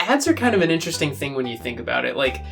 ads are kind of an interesting thing when you think about it. Like,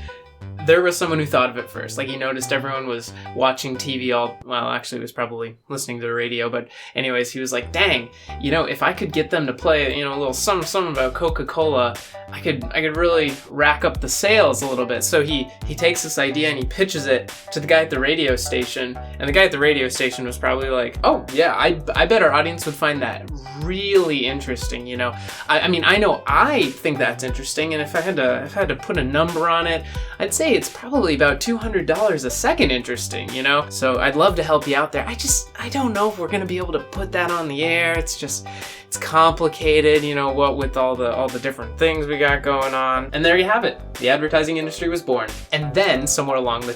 there was someone who thought of it first. Like, he noticed everyone was watching TV well, actually, it was probably listening to the radio, but anyways, he was like, dang, if I could get them to play, a little something about Coca-Cola, I could really rack up the sales a little bit. So he takes this idea and he pitches it to the guy at the radio station, and the guy at the radio station was probably like, oh, yeah, I bet our audience would find that really interesting, I mean, I know I think that's interesting, and if I had to put a number on it, I'd say it's probably about $200 a second interesting, So I'd love to help you out there. I don't know if we're going to be able to put that on the air. It's complicated, what with all the different things we got going on. And there you have it. The advertising industry was born. And then somewhere along the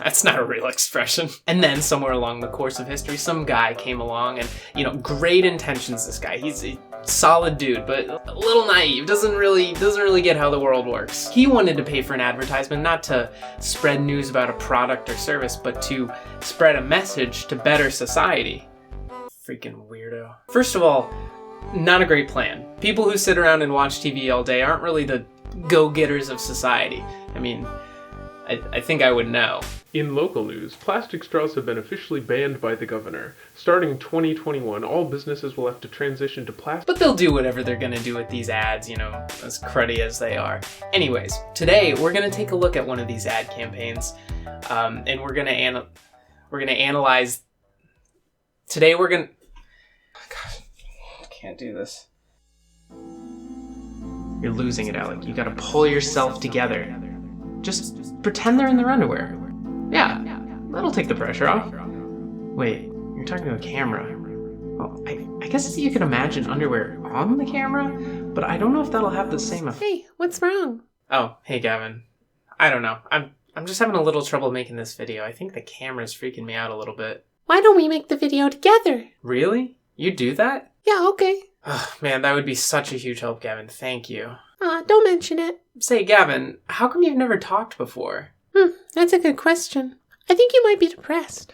that's not a real expression. And then somewhere along the course of history, some guy came along and, great intentions, this guy. He's a solid dude, but a little naive, doesn't really get how the world works. He wanted to pay for an advertisement, not to spread news about a product or service, but to spread a message to better society. Freaking weirdo. First of all, not a great plan. People who sit around and watch TV all day aren't really the go-getters of society. I mean, I think I would know. In local news, plastic straws have been officially banned by the governor. Starting 2021, all businesses will have to transition to plastic. But they'll do whatever they're gonna do with these ads, as cruddy as they are. Anyways, today we're gonna take a look at one of these ad campaigns, and we're gonna analyze. Today we're gonna. God, I can't do this. You're losing it, Alec. You gotta pull yourself together. Just pretend they're in their underwear. Yeah, that'll take the pressure off. Wait, you're talking to a camera. Well, I guess you could imagine underwear on the camera, but I don't know if that'll have the same effect. Hey, what's wrong? Oh, hey Gavin. I don't know. I'm just having a little trouble making this video. I think the camera's freaking me out a little bit. Why don't we make the video together? Really? You do that? Yeah, okay. Oh, man, that would be such a huge help, Gavin. Thank you. Don't mention it. Say, Gavin, how come you've never talked before? That's a good question. I think you might be depressed.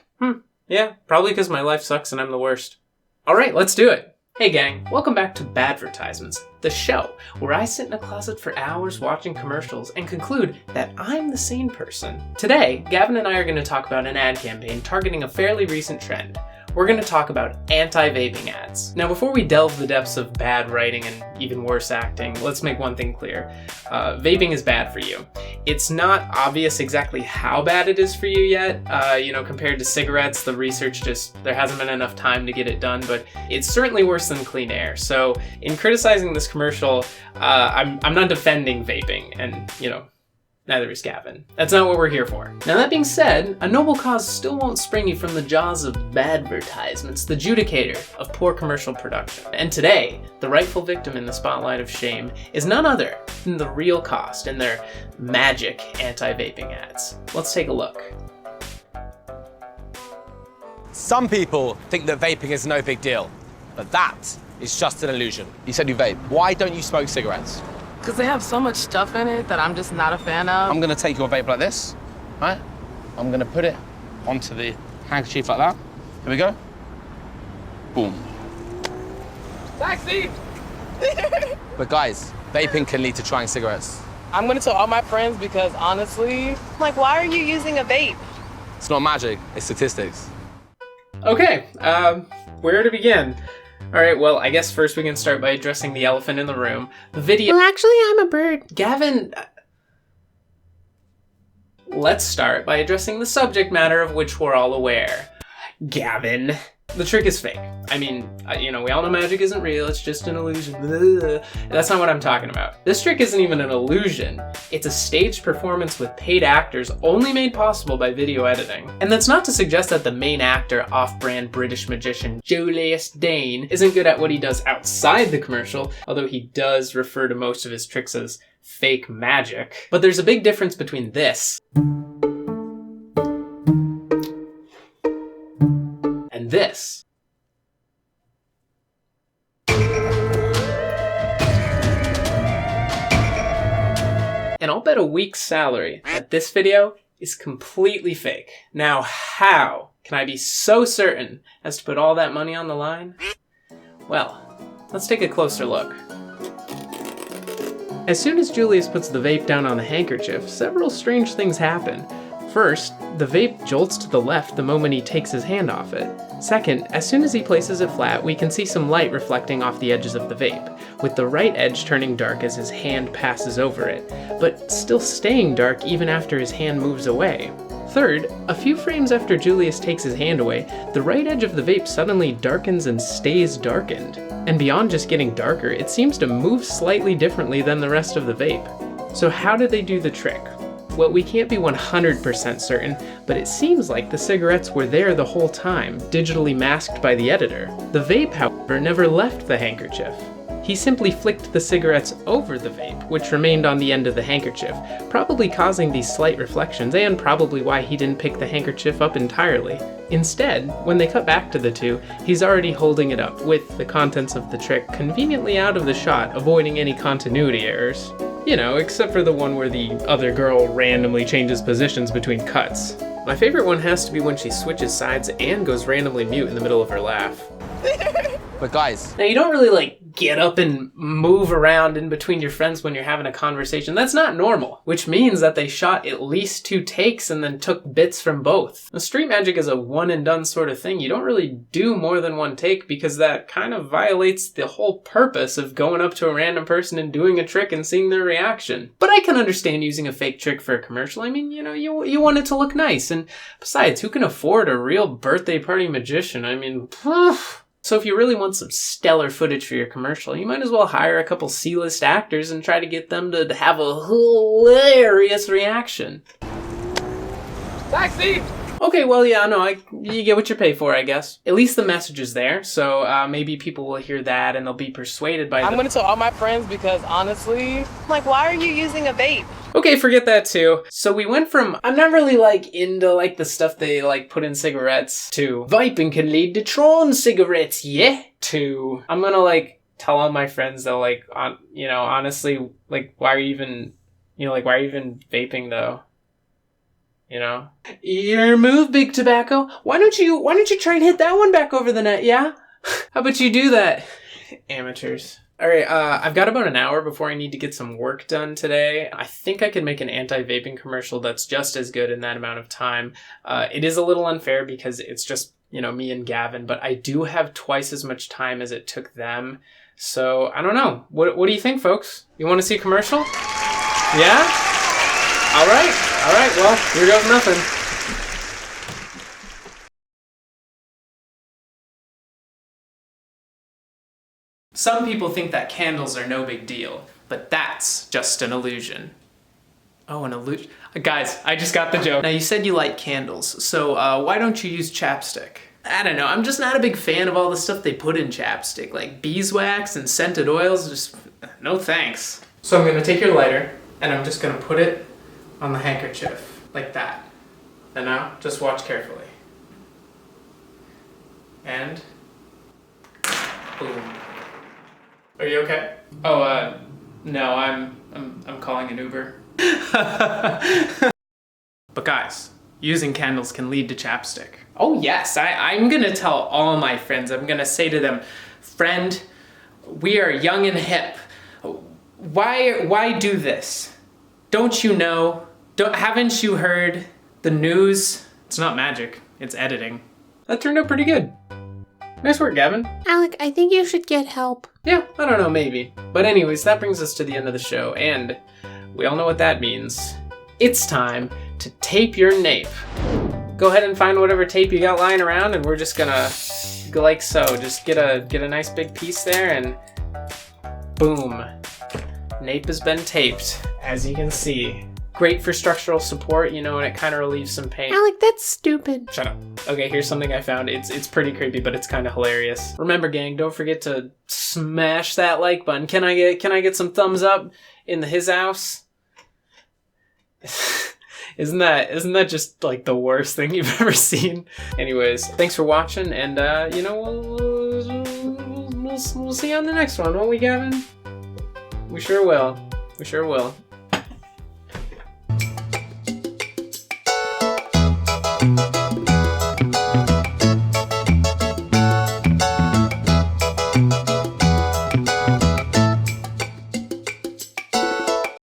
Yeah, probably because my life sucks and I'm the worst. All right, let's do it. Hey gang, welcome back to Badvertisements, the show where I sit in a closet for hours watching commercials and conclude that I'm the sane person. Today, Gavin and I are going to talk about an ad campaign targeting a fairly recent trend. We're going to talk about anti-vaping ads. Now, before we delve the depths of bad writing and even worse acting, let's make one thing clear. Vaping is bad for you. It's not obvious exactly how bad it is for you yet. Compared to cigarettes, the research there hasn't been enough time to get it done, but it's certainly worse than clean air. So in criticizing this commercial, I'm not defending vaping, and, neither is Gavin. That's not what we're here for. Now that being said, a noble cause still won't spring you from the jaws of Badvertisements, the judicator of poor commercial production. And today, the rightful victim in the spotlight of shame is none other than the real cost in their magic anti-vaping ads. Let's take a look. Some people think that vaping is no big deal, but that is just an illusion. You said you vape. Why don't you smoke cigarettes? Because they have so much stuff in it that I'm just not a fan of. I'm gonna take your vape like this, right? I'm gonna put it onto the handkerchief like that. Here we go. Boom. Taxi! But guys, vaping can lead to trying cigarettes. I'm gonna tell all my friends because honestly... Like, why are you using a vape? It's not magic, it's statistics. Okay, where to begin? Alright, well, I guess first we can start by addressing the elephant in the room. The video... Well, actually, I'm a bird. Gavin... Let's start by addressing the subject matter of which we're all aware. Gavin. The trick is fake. I mean, we all know magic isn't real, it's just an illusion. Blah. That's not what I'm talking about. This trick isn't even an illusion. It's a staged performance with paid actors only made possible by video editing. And that's not to suggest that the main actor, off-brand British magician Julius isn't good at what he does outside the commercial, although he does refer to most of his tricks as fake magic. But there's a big difference between this and this. And I'll bet a week's salary that this video is completely fake. Now, how can I be so certain as to put all that money on the line? Well, let's take a closer look. As soon as Julius puts the vape down on the handkerchief, several strange things happen. First, the vape jolts to the left the moment he takes his hand off it. Second, as soon as he places it flat, we can see some light reflecting off the edges of the vape, with the right edge turning dark as his hand passes over it, but still staying dark even after his hand moves away. Third, a few frames after Julius takes his hand away, the right edge of the vape suddenly darkens and stays darkened. And beyond just getting darker, it seems to move slightly differently than the rest of the vape. So how did they do the trick? Well, we can't be 100% certain, but it seems like the cigarettes were there the whole time, digitally masked by the editor. The vape, however, never left the handkerchief. He simply flicked the cigarettes over the vape, which remained on the end of the handkerchief, probably causing these slight reflections and probably why he didn't pick the handkerchief up entirely. Instead, when they cut back to the two, he's already holding it up, with the contents of the trick conveniently out of the shot, avoiding any continuity errors. You know, except for the one where the other girl randomly changes positions between cuts. My favorite one has to be when she switches sides and goes randomly mute in the middle of her laugh. But guys, Now, you don't really, get up and move around in between your friends when you're having a conversation. That's not normal, which means that they shot at least 2 takes and then took bits from both. The street magic is a one and done sort of thing. You don't really do more than 1 take because that kind of violates the whole purpose of going up to a random person and doing a trick and seeing their reaction. But I can understand using a fake trick for a commercial. I mean, you want it to look nice. And besides, who can afford a real birthday party magician? I mean, So if you really want some stellar footage for your commercial, you might as well hire a couple C-list actors and try to get them to have a hilarious reaction. Taxi! Okay, well, yeah, no, you get what you pay for, I guess. At least the message is there, so maybe people will hear that and they'll be persuaded by I'm gonna tell all my friends because honestly, Like, why are you using a vape? Okay, forget that too. So we went from, I'm not really into the stuff they put in cigarettes, to vaping can lead to Tron cigarettes, yeah, to I'm gonna tell all my friends though, honestly, why are you even vaping though? Your move, Big Tobacco. Why don't you try and hit that one back over the net, yeah? How about you do that? Amateurs. Alright, I've got about an hour before I need to get some work done today. I think I can make an anti-vaping commercial that's just as good in that amount of time. It is a little unfair because it's just, me and Gavin, but I do have twice as much time as it took them. So, I don't know. What do you think, folks? You want to see a commercial? Yeah? Alright, well, here goes nothing. Some people think that candles are no big deal, but that's just an illusion. Oh, an illusion? Guys, I just got the joke. Now, you said you like candles, so why don't you use chapstick? I don't know, I'm just not a big fan of all the stuff they put in chapstick, like beeswax and scented oils, just no thanks. So I'm gonna take your lighter, and I'm just gonna put it on the handkerchief, like that. And now, just watch carefully. And boom. Are you okay? Oh, no, I'm calling an Uber. But guys, using candles can lead to chapstick. Oh yes, I'm gonna tell all my friends. I'm gonna say to them, friend, we are young and hip. Why do this? Don't you know? Haven't you heard the news? It's not magic, it's editing. That turned out pretty good. Nice work, Gavin. Alec, I think you should get help. Yeah, I don't know, maybe. But anyways, that brings us to the end of the show, and we all know what that means. It's time to tape your nape. Go ahead and find whatever tape you got lying around, and we're just gonna go like so. Just get a nice big piece there, and boom. Nape has been taped, as you can see. Great for structural support, and it kind of relieves some pain. Alec, that's stupid. Shut up. Okay, here's something I found. It's pretty creepy, but it's kind of hilarious. Remember, gang, don't forget to smash that like button. Can I get some thumbs up in his house? Isn't that just the worst thing you've ever seen? Anyways, thanks for watching, and we'll see you on the next one, won't we, Gavin? We sure will.